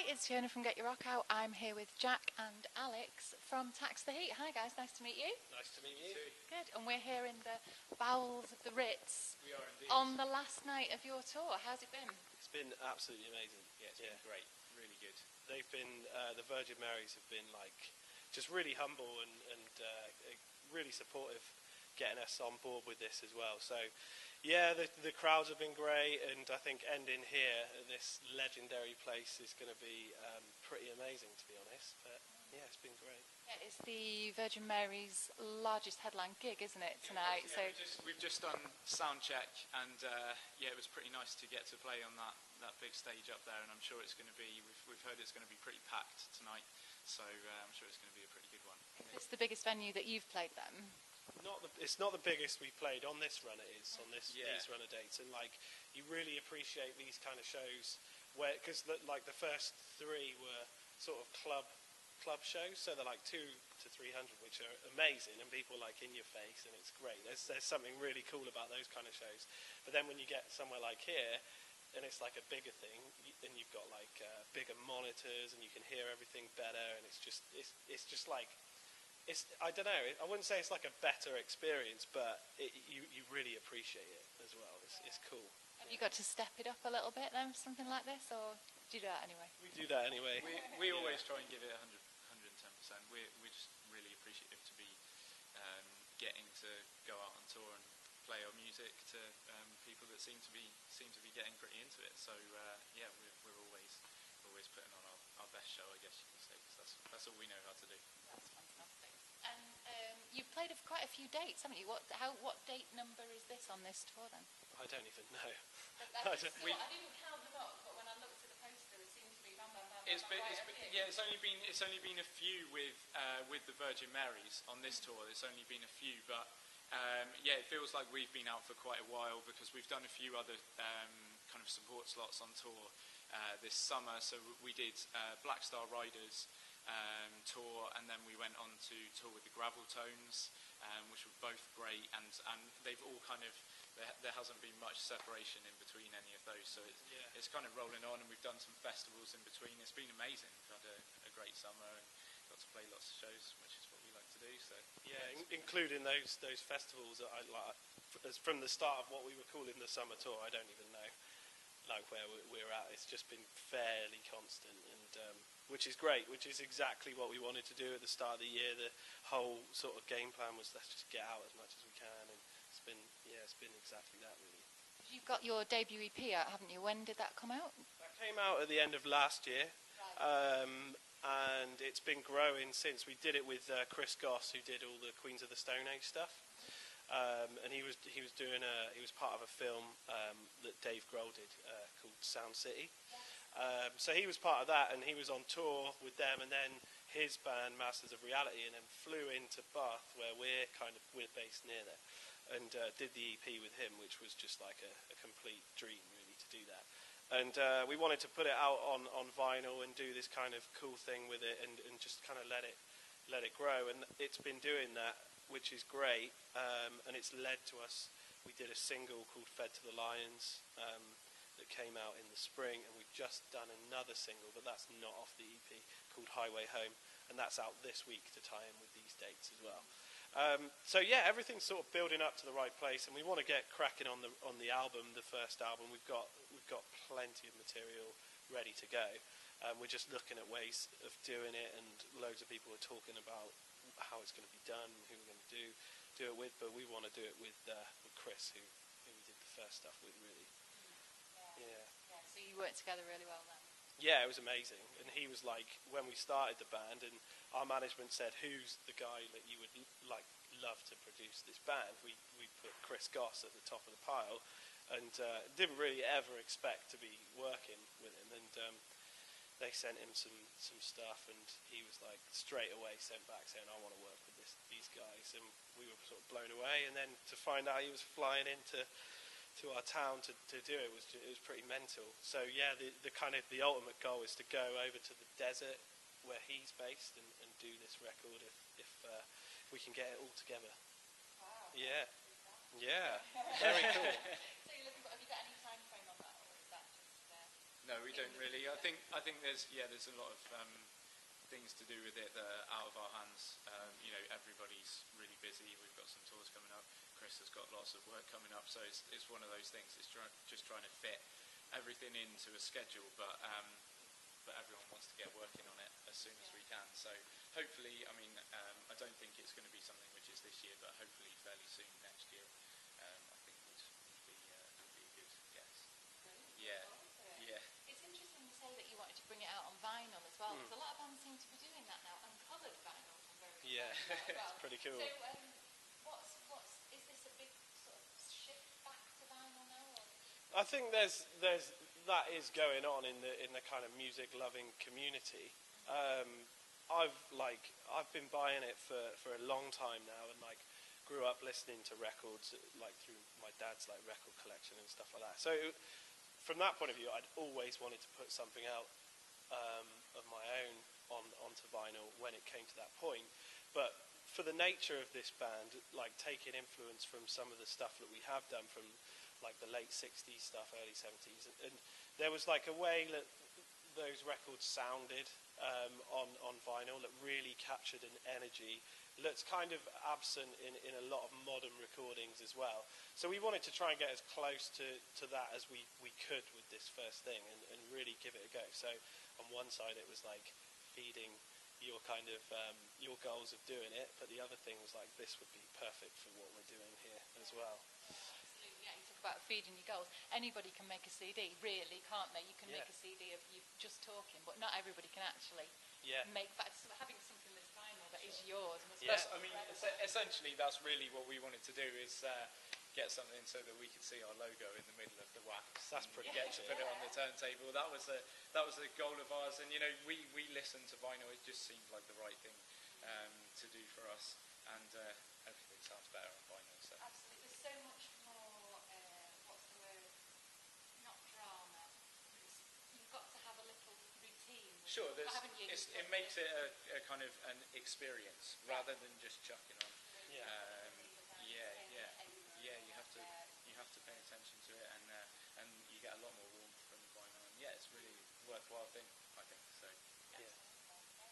Hi, it's Fiona from Get Your Rock Out. I'm here with Jack and Alex from Tax the Heat. Hi guys, nice to meet you. Nice to meet you. Good, and we're here in the bowels of the Ritz. We are indeed. On the last night of your tour. How's it been? It's been absolutely amazing. Yeah, it's been great. Really good. They've been, the Virgin Marys have been like, just really humble and really supportive, getting us on board with this as well. So, yeah, the crowds have been great, and I think ending here at this legendary place is going to be pretty amazing, to be honest. But yeah, it's been great. Yeah, it's the Virgin Mary's largest headline gig, isn't it, tonight? Yeah, we've just done sound check, and yeah, it was pretty nice to get to play on that big stage up there, and I'm sure it's going to be. We've heard it's going to be pretty packed tonight, so I'm sure it's going to be a pretty good one. It's the biggest venue that you've played then. It's not the biggest we've played on this run. It is on these runner dates, and like you really appreciate these kind of shows where because like the first three were sort of club shows, so they're like 200 to 300, which are amazing, and people like in your face, and it's great. There's something really cool about those kind of shows. But then when you get somewhere like here, and it's like a bigger thing, and you've got like bigger monitors, and you can hear everything better, and it's just like. I don't know, I wouldn't say it's like a better experience, but you really appreciate it as well. It's cool. Have you got to step it up a little bit then, something like this, or do you do that anyway? We do that anyway. We always try and give it 110%. We're just really appreciative to be getting to go out on tour and play our music to people that seem to be getting pretty into it. So yeah, we're always putting on our best show, I guess you can say, because that's all we know how to do. That's fantastic. And you've played quite a few dates, haven't you? What date number is this on this tour then? I don't even know. I didn't count them up, but when I looked at the poster, it seemed to be bam, bam, bam, It's only been a few with the Virgin Marys on this tour. There's only been a few, but yeah, it feels like we've been out for quite a while because we've done a few other kind of support slots on tour this summer. So we did Black Star Riders tour, and then we went on to tour with the Gravel Tones, which were both great, and they've all kind of there hasn't been much separation in between any of those, so it's kind of rolling on, and we've done some festivals in between. It's been amazing. We've had a great summer and got to play lots of shows, which is what we like to do. So yeah, including those festivals that I like from the start of what we were calling the summer tour. I don't even know like where we're at. It's just been fairly constant, and which is great, which is exactly what we wanted to do at the start of the year. The whole sort of game plan was let's just get out as much as we can, and it's been exactly that really. You've got your debut EP out, haven't you? When did that come out? That came out at the end of last year, and it's been growing since. We did it with Chris Goss, who did all the Queens of the Stone Age stuff. And he was part of a film that Dave Grohl did called Sound City. So he was part of that, and he was on tour with them, and then his band Masters of Reality, and then flew into Bath, where we're based near there, and did the EP with him, which was just like a complete dream really to do that. And we wanted to put it out on vinyl and do this kind of cool thing with it, and just kind of let it grow, and it's been doing that, which is great, and it's led to us. We did a single called Fed to the Lions that came out in the spring, and we've just done another single, but that's not off the EP, called Highway Home, and that's out this week to tie in with these dates as well. So yeah, everything's sort of building up to the right place, and we want to get cracking on the album, the first album. We've got plenty of material ready to go. We're just looking at ways of doing it, and loads of people are talking about how it's going to be done, who we're going to do it with, but we want to do it with Chris, who we did the first stuff with, really. Yeah. So you worked together really well then? Yeah, it was amazing, and he was like, when we started the band, and our management said, who's the guy that you would love to produce this band? We put Chris Goss at the top of the pile, and didn't really ever expect to be working with him, and they sent him some stuff, and he was like straight away sent back saying, I want to work with these guys, and we were sort of blown away. And then to find out he was flying into our town to do it was pretty mental. So yeah, the kind of the ultimate goal is to go over to the desert where he's based and do this record if we can get it all together. Wow. Yeah. Very cool. So you're looking for, have you got any time frame on that, or is that just No, we don't really. I think there's a lot of things to do with it that are out of our hands. Everybody's really busy. We've got some tours coming up. Chris has got lots of work coming up, so it's one of those things. It's just trying to fit everything into a schedule, but everyone wants to get working on it as soon as we can. So hopefully, I don't think it's going to be something which is this year, but hopefully fairly soon next year. I think would be a good guess. Yeah, yeah. It's interesting you say that you wanted to bring it out on vinyl as well, because a lot of bands seem to be doing that now, and coloured vinyl. I'm very excited about as well. It's pretty cool. So, is this a big sort of shift back to vinyl now? Or? I think there's that is going on in the kind of music loving community. I've been buying it for a long time now, and grew up listening to records through my dad's record collection and stuff like that. So from that point of view, I'd always wanted to put something out of my own onto vinyl when it came to that point. But for the nature of this band, taking influence from some of the stuff that we have done from the late 60s stuff, early 70s, and there was a way that those records sounded on vinyl that really captured an energy that's kind of absent in a lot of modern recordings as well. So we wanted to try and get as close to that as we could with this first thing, and really give it a go. So on one side it was feeding your kind of your goals of doing it, but the other thing was this would be perfect for what we're doing here as well. Absolutely, yeah. You talk about feeding your goals. Anybody can make a CD, really, can't they? You can make a CD of you just talking, but not everybody can actually make that. So having something that's vinyl that is yours. Essentially, that's really what we wanted to do, is get something so that we could see our logo in the middle of the wax. That's pretty get to put it on the turntable. That was a goal of ours, and we listened to vinyl. It just seemed like the right thing to do for us, and everything sounds better on vinyl. So. Absolutely, there's so much more. What's the word? Not drama. You've got to have a little routine. Sure, haven't you? It makes it a kind of an experience rather than just chucking on. You have to pay attention to it, and you get a lot more warmth from the vinyl. And it's really worthwhile thing, I think. So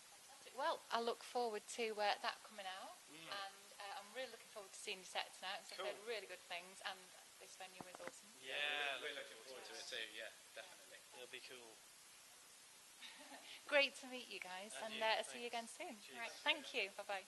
Fantastic. Well, I look forward to that coming out, and I'm really looking forward to seeing your sets now. Because I've heard really good things, and this venue is awesome. Yeah, we're looking forward to it too. Yeah, definitely. It'll be cool. Great to meet you guys, and see you again soon. Cheers. Right, thank you. Bye bye.